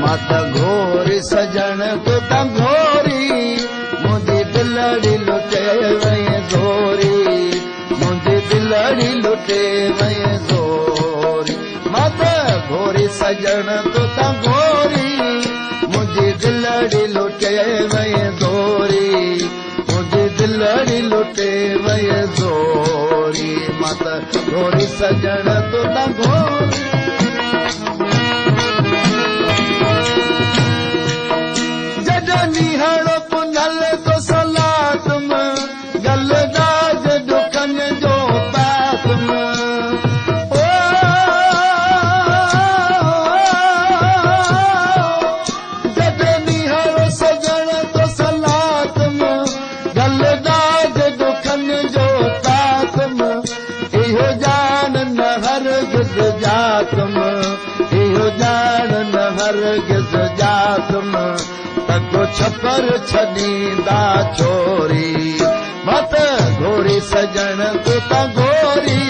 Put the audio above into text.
मत घोरी सजन तू त घोरी मुंहिंजी दिलड़ी लुटे वई गोरी मुंहिंजी दिलड़ी लुटे वई गोरी मत घोरी सजन तू त घोरी मुंहिंजी दिलड़ी लुटे वई गोरी मुंहिंजी दिलड़ी लुटे वई गोरी मत घोरी सजन तू त घोरी निहड़ो पुनल तो सलातम गलदाज दुखन जो पातम ओ जद निहड़ो सजन तो सलातम गलदाज दुखन जो पातम इहो जान न हरगिज़ जातम इहो जान न हरगिज़ जातम तको छपर छॾींदा छोरी मत घोरी सजन तू त घोरी